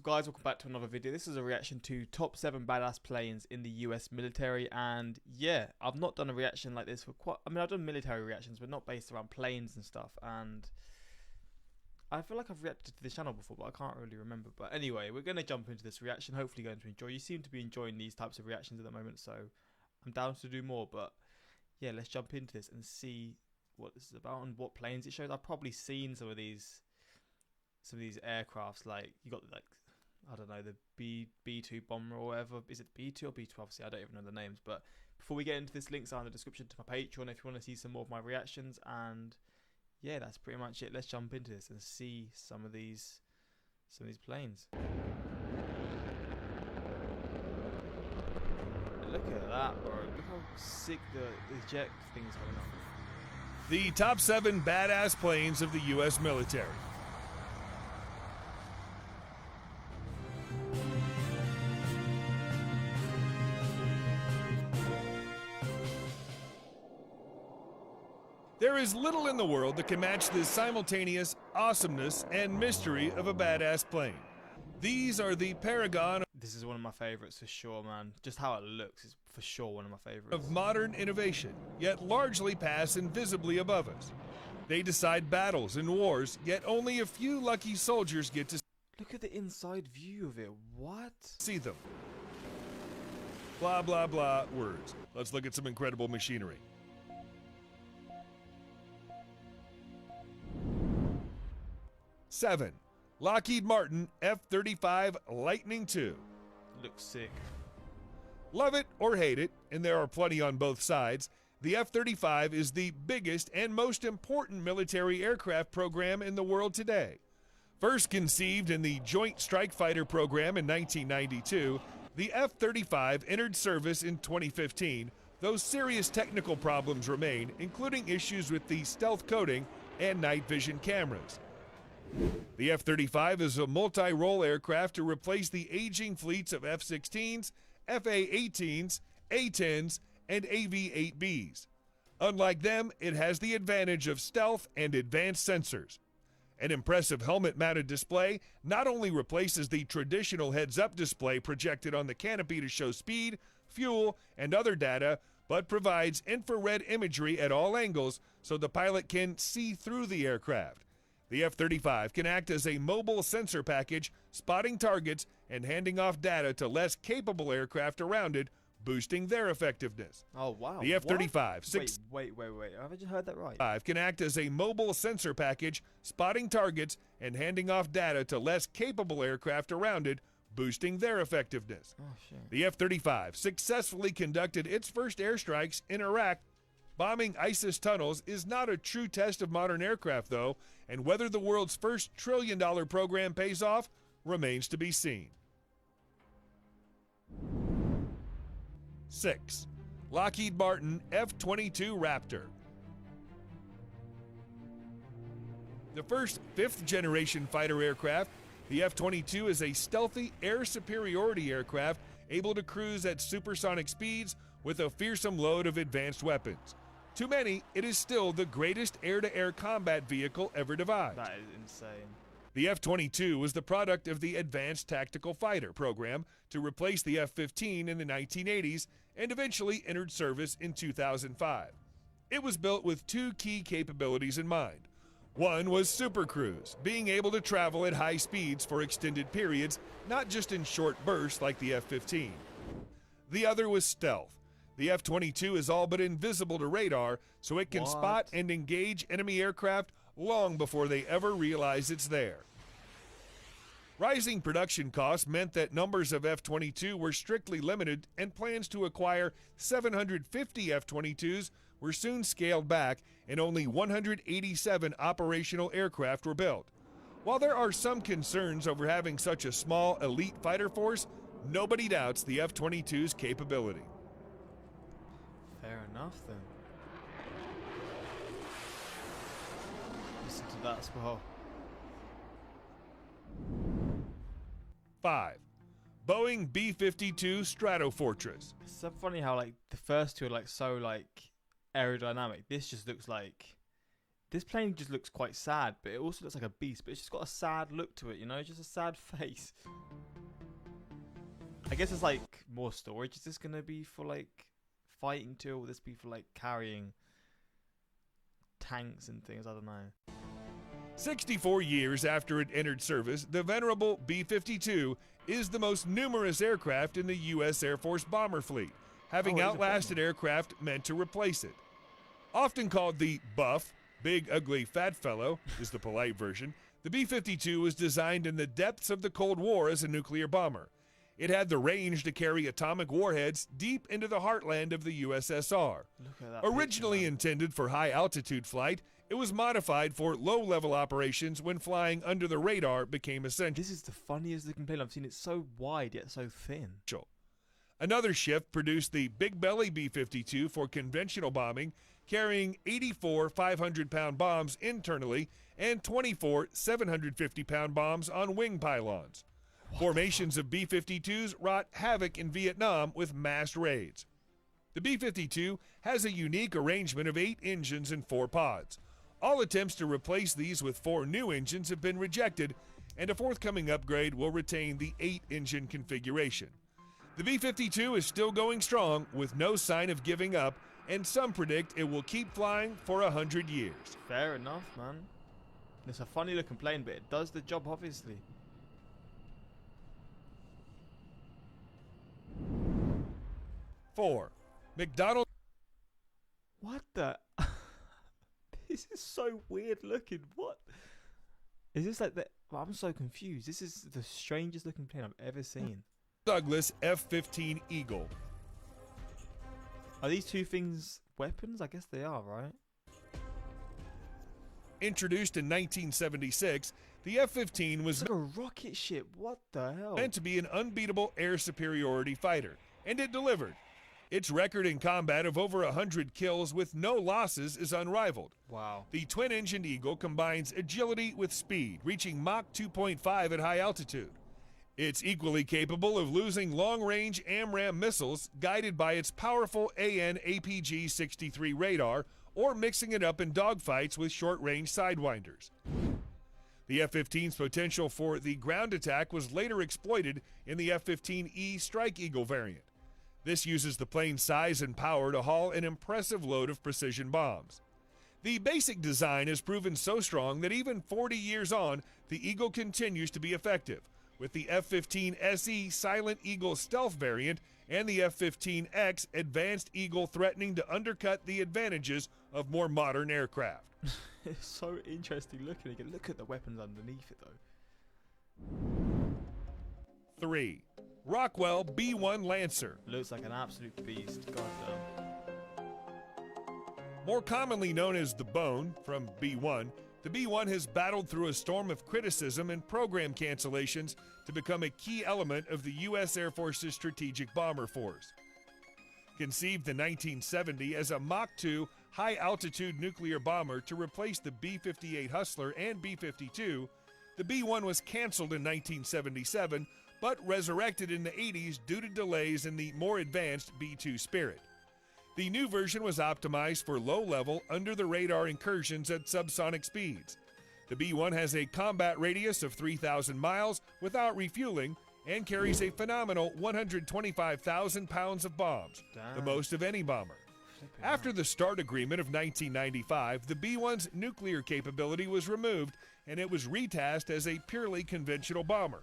Guys, welcome back to another video. This is a reaction to top 7 badass planes in the US military, and yeah, I've not done a reaction like this for I've done military reactions but not based around planes and stuff, and I feel like I've reacted to this channel before but I can't really remember. But anyway, we're going to jump into this reaction, hopefully going to enjoy. You seem to be enjoying these types of reactions at the moment, so I'm down to do more. But yeah, let's jump into this and see what this is about and what planes it shows. I've probably seen some of these aircrafts, like you got like, I don't know, the B2 bomber or whatever. Is it B2 or B12? See, I don't even know the names. But before we get into this, links are in the description to my Patreon if you want to see some more of my reactions. And yeah, that's pretty much it. Let's jump into this and see some of these planes. Look at that, bro. Look how sick the jet thing's coming up. The top 7 badass planes of the US military. There is little in the world that can match the simultaneous awesomeness and mystery of a badass plane. These are the paragon. This is one of my favorites for sure, man. Just how it looks is for sure one of my favorites. Of modern innovation, yet largely pass invisibly above us. They decide battles and wars, yet only a few lucky soldiers get to look at the inside view of it. What? See them. Blah, blah, blah words. Let's look at some incredible machinery. Seven, Lockheed Martin F-35 Lightning II. Looks sick. Love it or hate it, and there are plenty on both sides, the F-35 is the biggest and most important military aircraft program in the world today. First conceived in the Joint Strike Fighter program in 1992, the F-35 entered service in 2015, though serious technical problems remain, including issues with the stealth coating and night vision cameras. The F-35 is a multi-role aircraft to replace the aging fleets of F-16s, FA-18s, A-10s, and AV-8Bs. Unlike them, it has the advantage of stealth and advanced sensors. An impressive helmet-mounted display not only replaces the traditional heads-up display projected on the canopy to show speed, fuel, and other data, but provides infrared imagery at all angles so the pilot can see through the aircraft. The F-35 can act as a mobile sensor package, spotting targets and handing off data to less capable aircraft around it, boosting their effectiveness. Oh, wow. The F-35 Wait. Have I just heard that right? Can act as a mobile sensor package, spotting targets and handing off data to less capable aircraft around it, boosting their effectiveness. Oh, shit. The F-35 successfully conducted its first airstrikes in Iraq. Bombing ISIS tunnels is not a true test of modern aircraft, though, and whether the world's first trillion-dollar program pays off remains to be seen. 6. Lockheed Martin F-22 Raptor. The first 5th-generation fighter aircraft, the F-22 is a stealthy air superiority aircraft able to cruise at supersonic speeds with a fearsome load of advanced weapons. To many, it is still the greatest air-to-air combat vehicle ever devised. That is insane. The F-22 was the product of the Advanced Tactical Fighter program to replace the F-15 in the 1980s and eventually entered service in 2005. It was built with 2 key capabilities in mind. One was supercruise, being able to travel at high speeds for extended periods, not just in short bursts like the F-15. The other was stealth. The F-22 is all but invisible to radar, so it can spot and engage enemy aircraft long before they ever realize it's there. Rising production costs meant that numbers of F-22 were strictly limited, and plans to acquire 750 F-22s were soon scaled back, and only 187 operational aircraft were built. While there are some concerns over having such a small elite fighter force, nobody doubts the F-22's capability. Fair enough, then. Listen to that as well. 5. Boeing B-52 Stratofortress. It's so funny how like the first two are like so like aerodynamic. This just looks like This plane just looks quite sad, but it also looks like a beast. But it's just got a sad look to it, you know, just a sad face. I guess it's like more storage. Is this gonna be for like fighting too, or will this be for like carrying tanks and things? I don't know. 64 years after it entered service, the venerable B-52 is the most numerous aircraft in the U.S. Air Force bomber fleet, having outlasted aircraft meant to replace it. Often called the buff, big, ugly, fat fellow, is the polite version, the B-52 was designed in the depths of the Cold War as a nuclear bomber. It had the range to carry atomic warheads deep into the heartland of the USSR. Originally intended for high-altitude flight, it was modified for low-level operations when flying under the radar became essential. This is the funniest looking plane I've seen. It's so wide yet so thin. Another shift produced the Big Belly B-52 for conventional bombing, carrying 84 500-pound bombs internally and 24 750-pound bombs on wing pylons. Formations of B-52s wrought havoc in Vietnam with mass raids. The B-52 has a unique arrangement of 8 engines and 4 pods. All attempts to replace these with 4 new engines have been rejected, and a forthcoming upgrade will retain the 8-engine configuration. The B-52 is still going strong with no sign of giving up, and some predict it will keep flying for 100 years. Fair enough, man. It's a funny looking plane, but it does the job, obviously. Four, McDonald. What the? This is so weird looking. What? Is this like the... Well, I'm so confused. This is the strangest looking plane I've ever seen. Douglas F-15 Eagle. Are these two things weapons? I guess they are, right? Introduced in 1976, the F-15 was like a rocket ship. What the hell? Meant to be an unbeatable air superiority fighter, and it delivered. Its record in combat of over 100 kills with no losses is unrivaled. Wow. The twin-engined Eagle combines agility with speed, reaching Mach 2.5 at high altitude. It's equally capable of losing long-range AMRAAM missiles guided by its powerful AN/APG-63 radar, or mixing it up in dogfights with short-range sidewinders. The F-15's potential for the ground attack was later exploited in the F-15E Strike Eagle variant. This uses the plane's size and power to haul an impressive load of precision bombs. The basic design has proven so strong that even 40 years on, the Eagle continues to be effective, with the F-15SE Silent Eagle stealth variant and the F-15X Advanced Eagle threatening to undercut the advantages of more modern aircraft. It's so interesting looking. You can look at the weapons underneath it, though. 3. Rockwell B-1 Lancer. Looks like an absolute beast. Goddamn. More commonly known as the Bone, from B-1, the B-1 has battled through a storm of criticism and program cancellations to become a key element of the U.S. Air Force's strategic bomber force. Conceived in 1970 as a Mach 2 high-altitude nuclear bomber to replace the B-58 Hustler and B-52, the B-1 was canceled in 1977, but resurrected in the 80s due to delays in the more advanced B-2 Spirit. The new version was optimized for low-level, under-the-radar incursions at subsonic speeds. The B-1 has a combat radius of 3,000 miles without refueling and carries a phenomenal 125,000 pounds of bombs, the most of any bomber. After the START agreement of 1995, the B-1's nuclear capability was removed and it was retasked as a purely conventional bomber.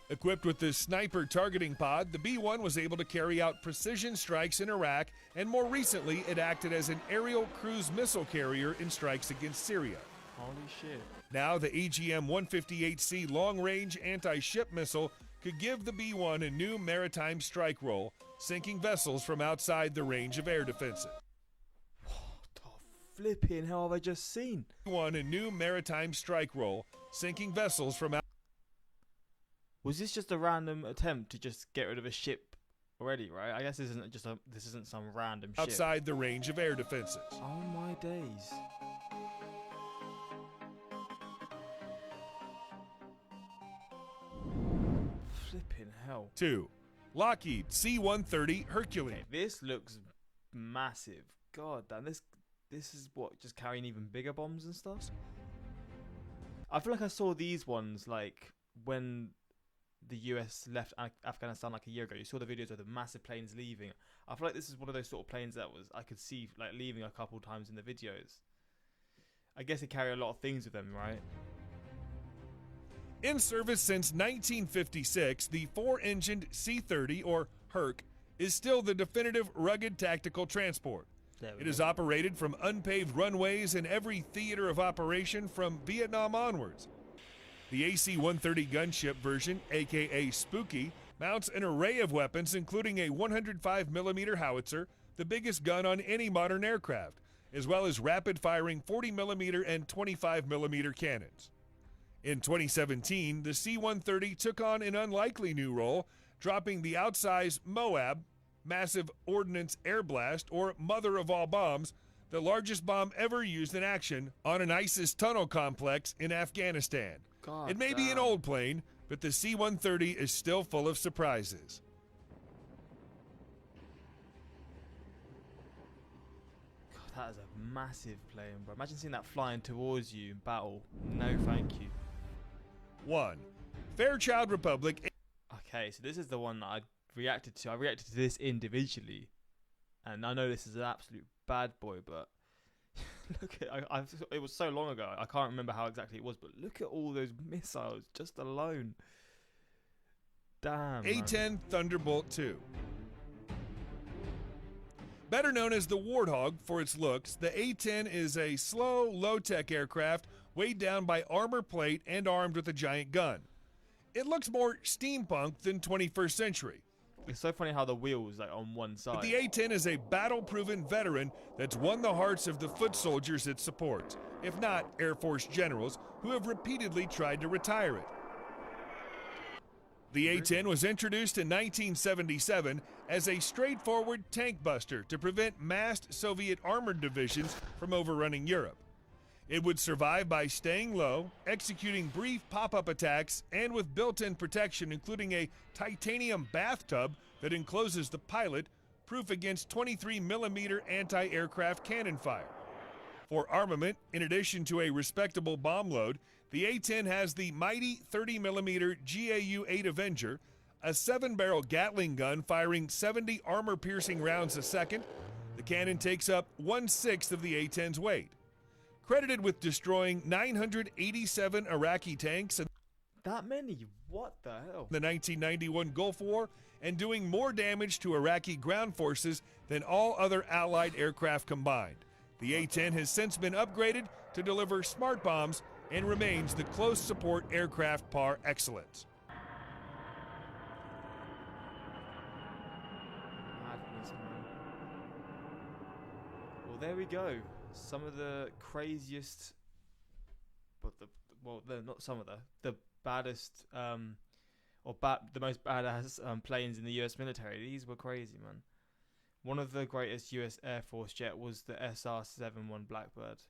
Equipped with this sniper targeting pod, the B-1 was able to carry out precision strikes in Iraq, and more recently it acted as an aerial cruise missile carrier in strikes against Syria. Holy shit. Now the AGM-158C long-range anti-ship missile could give the B-1 a new maritime strike role, sinking vessels from outside the range of air defenses. What the flipping hell have I just seen? A new maritime strike role, sinking vessels from outside. Was this just a random attempt to just get rid of a ship already, right? I guess this isn't some random ship. Outside the range of air defenses. Oh my days. Flipping hell. 2. Lockheed C-130 Hercules. Okay, this looks massive. God damn, this this is what, just carrying even bigger bombs and stuff. I feel like I saw these ones like when the US left Afghanistan like a year ago. You saw the videos of the massive planes leaving. I feel like this is one of those sort of planes that was I could see like leaving a couple times in the videos. I guess they carry a lot of things with them, right? In service since 1956, the 4-engined C-30 or Herc is still the definitive rugged tactical transport. It is operated from unpaved runways in every theater of operation from Vietnam onwards. The AC-130 gunship version, aka Spooky, mounts an array of weapons including a 105mm howitzer, the biggest gun on any modern aircraft, as well as rapid-firing 40mm and 25mm cannons. In 2017, the C-130 took on an unlikely new role, dropping the outsized Moab, Massive Ordnance Air Blast, or Mother of All Bombs, the largest bomb ever used in action, on an ISIS tunnel complex in Afghanistan. God It may be an old plane, but the C-130 is still full of surprises. God, that is a massive plane, bro. Imagine seeing that flying towards you in battle. No, thank you. 1. Fairchild Republic. Okay, so this is the one that I reacted to. I reacted to this individually, and I know this is an absolute bad boy, but look at it was so long ago. I can't remember how exactly it was, but look at all those missiles just alone. Damn. A-10 Thunderbolt II. Better known as the Warthog for its looks, the A-10 is a slow, low-tech aircraft weighed down by armor plate and armed with a giant gun. It looks more steampunk than 21st century. It's so funny how the wheels like on one side. But the A-10 is a battle-proven veteran that's won the hearts of the foot soldiers it supports, if not Air Force generals who have repeatedly tried to retire it. The A-10 was introduced in 1977 as a straightforward tank buster to prevent massed Soviet armored divisions from overrunning Europe. It would survive by staying low, executing brief pop-up attacks, and with built-in protection including a titanium bathtub that encloses the pilot, proof against 23mm anti-aircraft cannon fire. For armament, in addition to a respectable bomb load, the A-10 has the mighty 30mm GAU-8 Avenger, a 7-barrel Gatling gun firing 70 armor-piercing rounds a second. The cannon takes up 1/6 of the A-10's weight. Credited with destroying 987 Iraqi tanks in That many? What the hell? the 1991 Gulf War and doing more damage to Iraqi ground forces than all other Allied aircraft combined. The A-10 has since been upgraded to deliver smart bombs and remains the close support aircraft par excellence. Madness, man. Well, there we go. Some of the craziest, but not some of the baddest, the most badass planes in the US military. These were crazy, man. One of the greatest US Air Force jet was the SR-71 Blackbird.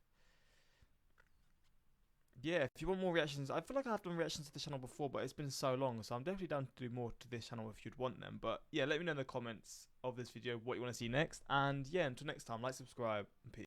Yeah, if you want more reactions, I feel like I've done reactions to the channel before, but it's been so long, so I'm definitely down to do more to this channel if you'd want them. But yeah, let me know in the comments of this video what you want to see next. And yeah, until next time, like, subscribe, and peace.